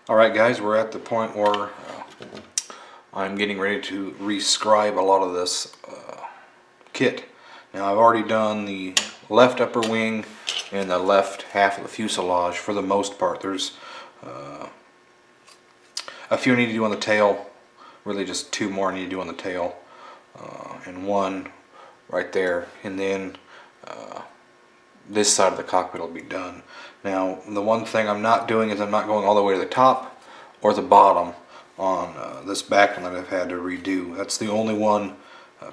Alright guys, we're at the point where I'm getting ready to rescribe a lot of this kit. Now I've already done the left upper wing and the left half of the fuselage for the most part. There's a few I need to do on the tail, really just two more I need to do on the tail, and one right there, and then this side of the cockpit will be done. Now the one thing I'm not doing is I'm not going all the way to the top or the bottom on this back one that I've had to redo. That's the only one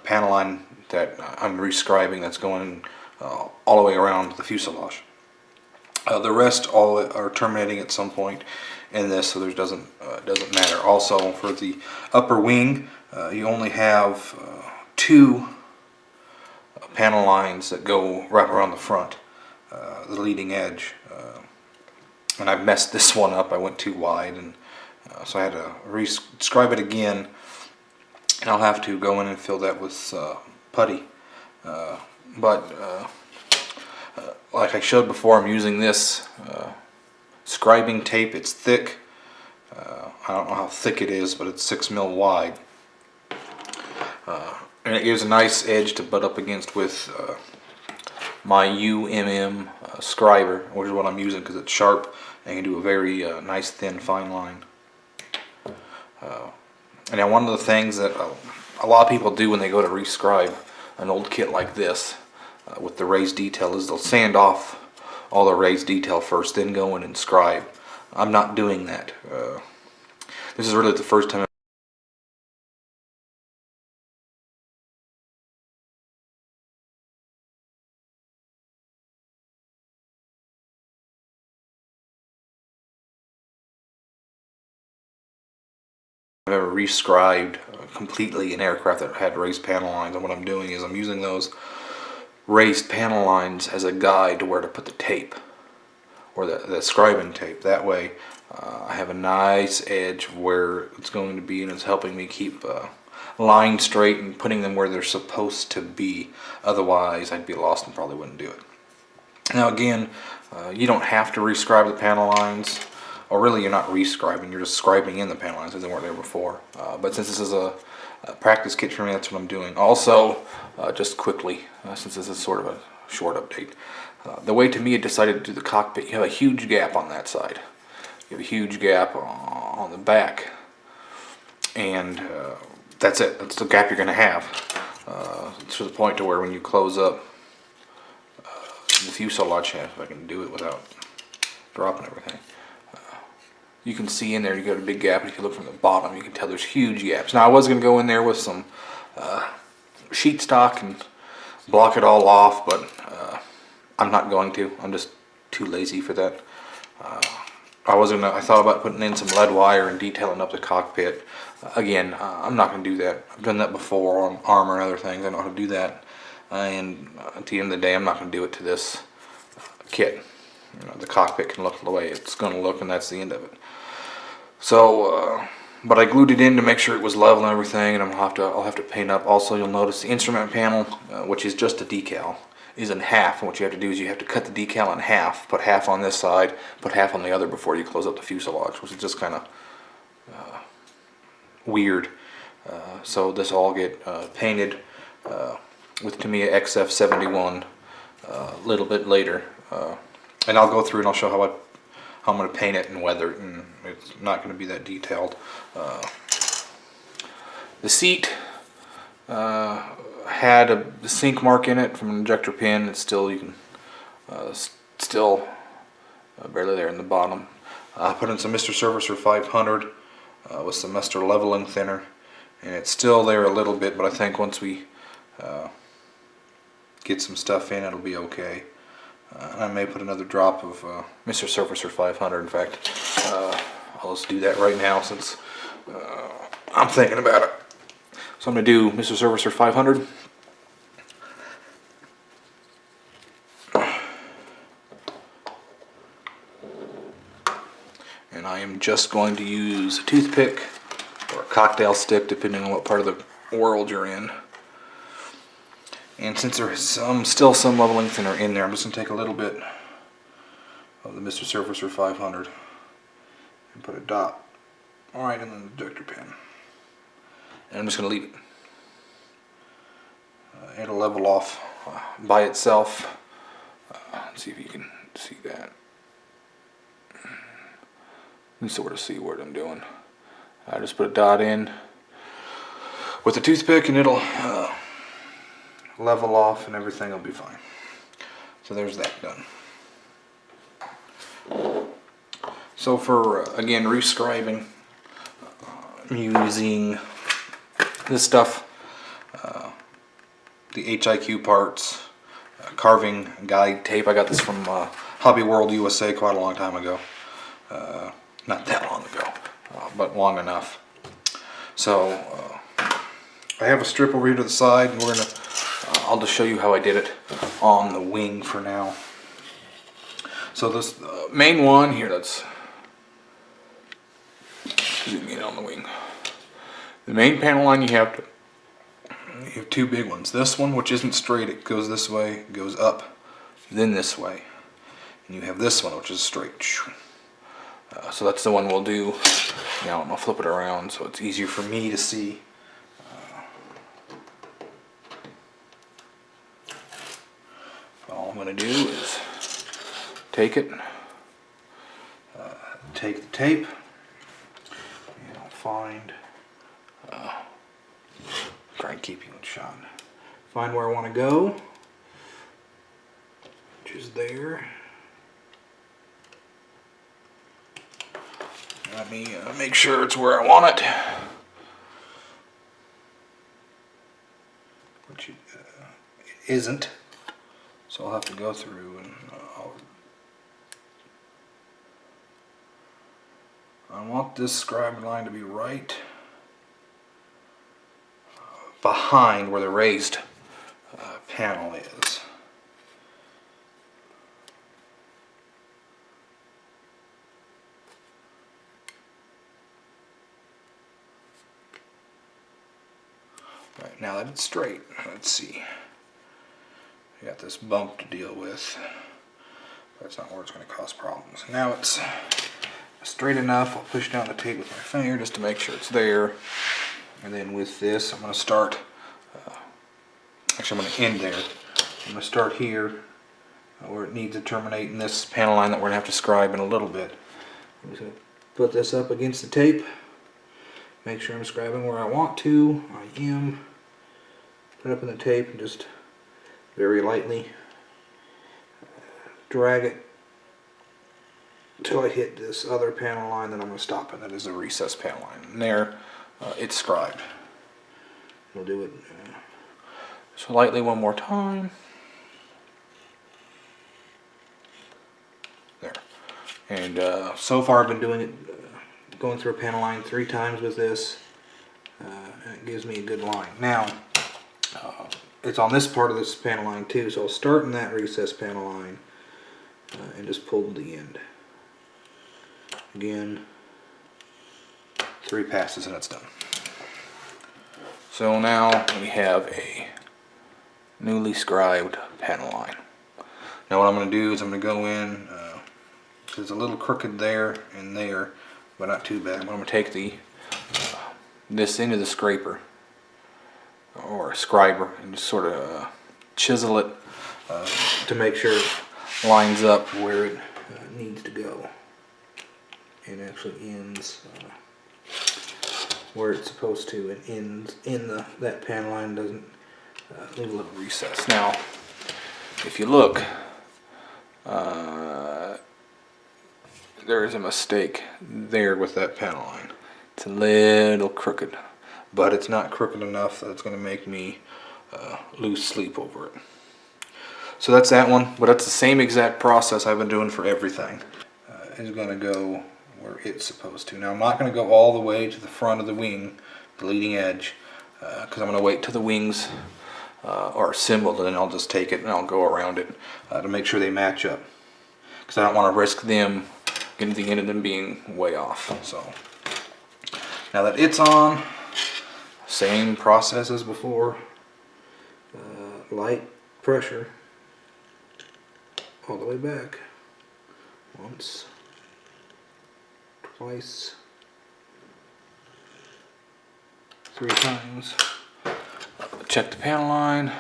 panel line that I'm rescribing that's going all the way around the fuselage. The rest all are terminating at some point in this, so there doesn't matter. Also for the upper wing, you only have two panel lines that go right around the front, the leading edge, and I've messed this one up. I went too wide, and so I had to rescribe it again, and I'll have to go in and fill that with putty. Like I showed before, I'm using this scribing tape. It's thick. I don't know how thick it is, but it's 6 mil wide. And it gives a nice edge to butt up against with my UMM scriber, which is what I'm using because it's sharp and can do a very nice thin fine line. And now one of the things that a lot of people do when they go to rescribe an old kit like this with the raised detail is they'll sand off all the raised detail first, then go in and scribe. I'm not doing that. This is really the first time I've ever rescribed completely an aircraft that had raised panel lines. And what I'm doing is I'm using those raised panel lines as a guide to where to put the tape, or the scribing tape. That way I have a nice edge where it's going to be, and it's helping me keep lines straight and putting them where they're supposed to be. Otherwise I'd be lost and probably wouldn't do it. Now again, you don't have to rescribe the panel lines, or really you're not rescribing, you're just scribing in the panel lines because they weren't there before. But since this is a practice kit for me, that's what I'm doing. Also, just quickly, since this is sort of a short update, the way Tamiya decided to do the cockpit, you have a huge gap on that side. You have a huge gap on the back, and that's it. That's the gap you're going to have. To the point to where when you close up the fuselage, if I can do it without dropping everything, you can see in there, you got a big gap, and if you look from the bottom you can tell there's huge gaps. Now I was going to go in there with some sheet stock and block it all off, but I'm not going to. I'm just too lazy for that. I thought about putting in some lead wire and detailing up the cockpit. Again, I'm not going to do that. I've done that before on armor and other things. I know how to do that, and at the end of the day I'm not going to do it to this kit. You know, the cockpit can look the way it's going to look, and that's the end of it. So, but I glued it in to make sure it was level and everything, and I'll have to paint up. Also, you'll notice the instrument panel, which is just a decal, is in half. And what you have to do is you have to cut the decal in half, put half on this side, put half on the other before you close up the fuselage, which is just kind of weird. So this will all get painted with Tamiya XF71 a little bit later. And I'll go through and I'll show how I'm going to paint it and weather it, and it's not going to be that detailed. The seat had a sink mark in it from an ejector pin. It's still, you can still barely there in the bottom. I put in some Mr. Servicer 500 with some Mr. Leveling Thinner, and it's still there a little bit, but I think once we get some stuff in, it'll be okay. I may put another drop of Mr. Servicer 500. In fact, I'll just do that right now since I'm thinking about it. So I'm going to do Mr. Servicer 500. And I am just going to use a toothpick or a cocktail stick, depending on what part of the world you're in. And since there's still some leveling thinner in there, I'm just going to take a little bit of the Mr. Servicer 500 and put a dot right in the ejector pin. And I'm just going to leave it. It'll level off by itself. Let's see if you can see that. You can sort of see what I'm doing. I just put a dot in with a toothpick and it'll level off and everything will be fine. So there's that done. So for, again, rescribing, I'm using this stuff, the HIQ parts, carving guide tape. I got this from Hobby World USA quite a long time ago. Not that long ago, but long enough. So I have a strip over here to the side, and we're gonna. I'll just show you how I did it on the wing for now. So this main one here. Let's zoom in on the wing. The main panel line you have two big ones. This one, which isn't straight, it goes this way, goes up, then this way. And you have this one, which is straight. So that's the one we'll do. Now I'm gonna flip it around so it's easier for me to see. All I'm gonna do is take it, take the tape, and I'll find. Try and keep you in shot. Find where I want to go, which is there. Let me make sure it's where I want it. Which it isn't. So I'll have to go through and I want this scribe line to be right behind where the raised panel is. Right, now that it's straight, let's see. I got this bump to deal with, but it's not where it's going to cause problems. Now it's straight enough. I'll push down the tape with my finger just to make sure it's there. And then with this, I'm going to start, actually I'm going to end there. I'm going to start here where it needs to terminate in this panel line that we're going to have to scribe in a little bit. I'm just going to put this up against the tape, make sure I'm scribing where I want to. I am. Put it up in the tape and just very lightly drag it until I hit this other panel line, then I'm going to stop it. That is the recess panel line. And there, it's scribed. We'll do it so lightly one more time. There. And so far I've been doing it, going through a panel line 3 times with this. And it gives me a good line. Now, it's on this part of this panel line too, so I'll start in that recess panel line and just pull to the end. Again, 3 passes and it's done. So now we have a newly scribed panel line. Now what I'm going to do is I'm going to go in, it's a little crooked there and there, but not too bad. I'm going to take this into the scraper or scriber and just sort of chisel it to make sure it lines up where it needs to go. It actually ends where it's supposed to. It ends in that panel line, doesn't leave a little recess. Now, if you look, there is a mistake there with that panel line. It's a little crooked, but it's not crooked enough that it's going to make me lose sleep over it. So that's that one, but that's the same exact process I've been doing for everything. It's going to go where it's supposed to. Now I'm not going to go all the way to the front of the wing, the leading edge, because I'm going to wait till the wings are assembled, and then I'll just take it and I'll go around it to make sure they match up, because I don't want to risk them getting to the end of them being way off. So now that it's on, same process as before. Light pressure all the way back. Once, twice, 3 times. Check the panel line.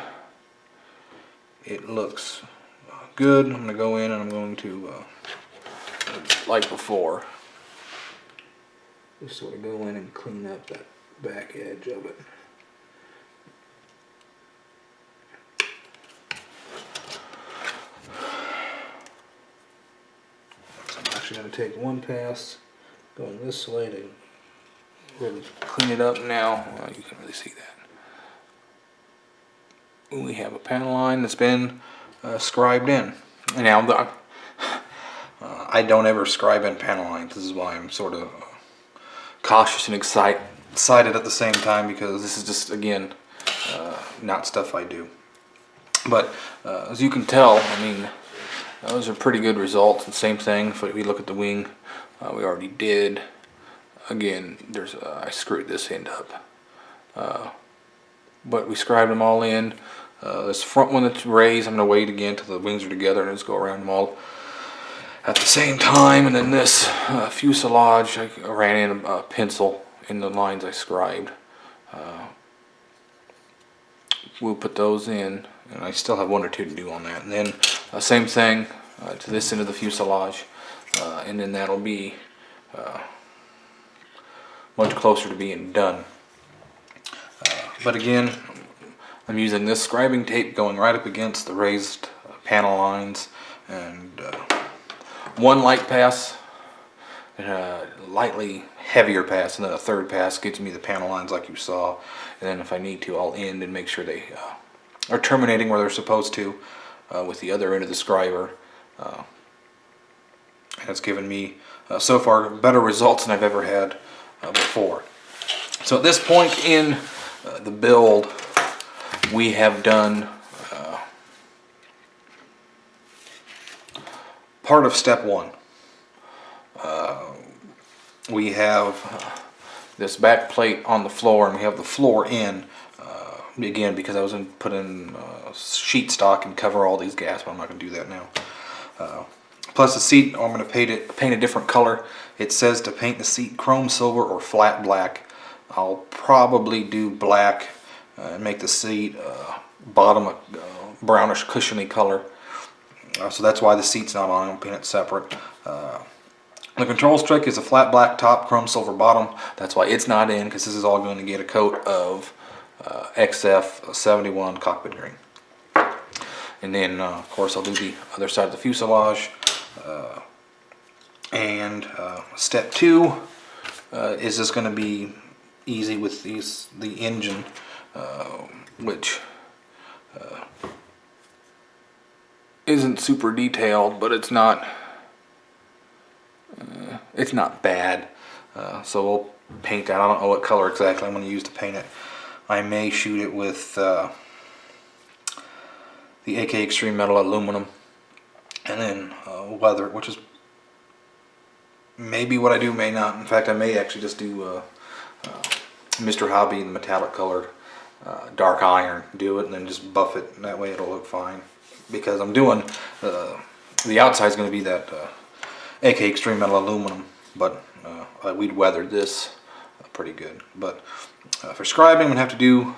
It looks good. I'm going to go in and I'm going to, like before, just sort of go in and clean up that back edge of it. So I'm actually going to take one pass going this way to really clean it up now. Well, you can really see that. We have a panel line that's been scribed in. And now I don't ever scribe in panel lines. This is why I'm sort of cautious and excited at the same time, because this is just, again, not stuff I do. But as you can tell, I mean, those are pretty good results. And same thing if we look at the wing, we already did. Again, I screwed this end up, but we scribed them all in. This front one that's raised, I'm going to wait again till the wings are together and just go around them all at the same time. And then this fuselage, I ran in a pencil in the lines I scribed. We'll put those in, and I still have 1 or 2 to do on that. And then same thing to this end of the fuselage, and then that'll be much closer to being done. But again, I'm using this scribing tape going right up against the raised panel lines, and one light pass, lightly heavier pass, and then a third pass gets me the panel lines like you saw. And then if I need to, I'll end and make sure they are terminating where they're supposed to with the other end of the scriber. And it's given me so far better results than I've ever had before. So at this point in the build, we have done part of step 1. We have this back plate on the floor, and we have the floor in again because I was going to put in sheet stock and cover all these gaps, but I'm not going to do that now. Plus the seat, I'm going to paint a different color. It says to paint the seat chrome silver or flat black. I'll probably do black and make the seat bottom a brownish cushiony color. So that's why the seat's not on. I'll paint it separate. The control stick is a flat black top, chrome silver bottom. That's why it's not in, because this is all going to get a coat of XF71 cockpit green. And then of course I'll do the other side of the fuselage. And step 2 is just going to be easy with the engine, which isn't super detailed, but it's not bad. So we'll paint that. I don't know what color exactly I'm going to use to paint it. I may shoot it with the AK Extreme Metal Aluminum, and then leather, which is maybe what I do, may not. In fact, I may actually just do Mr. Hobby in the metallic colored dark iron, do it, and then just buff it, and that way it'll look fine. Because I'm doing, the outside is going to be that AK Extreme Metal Aluminum, but we'd weathered this pretty good. But for scribing, I'm going to have to do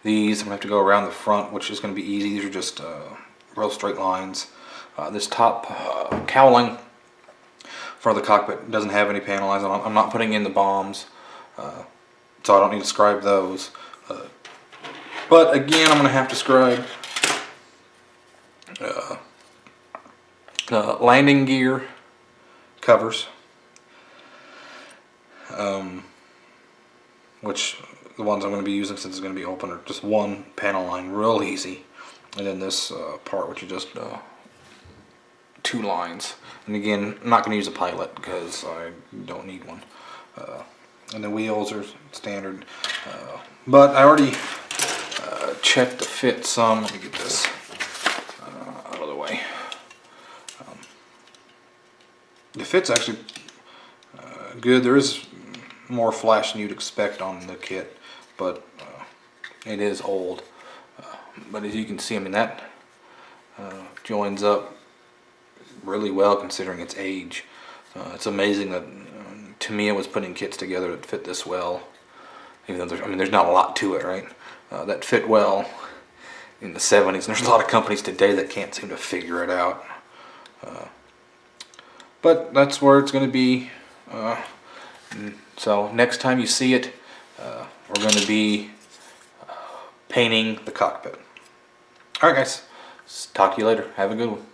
these. I'm going to have to go around the front, which is going to be easy. These are just real straight lines. This top cowling for the cockpit doesn't have any panel lines. I'm not putting in the bombs, so I don't need to scribe those. But again, I'm going to have to scribe the landing gear covers, which the ones I'm going to be using, since it's going to be open, are just one panel line, real easy. And then this part, which is just 2 lines. And again, I'm not going to use a pilot because I don't need one. And the wheels are standard. But I already checked the fit some. Let me get this out of the way. The fit's actually good. There is more flash than you'd expect on the kit, but it is old. But as you can see, I mean, that joins up really well considering its age. It's amazing that Tamiya was putting kits together that fit this well. Even though there's not a lot to it, right? That fit well in the 70s. And there's a lot of companies today that can't seem to figure it out. But that's where it's going to be. So next time you see it, we're going to be painting the cockpit. Alright guys, talk to you later. Have a good one.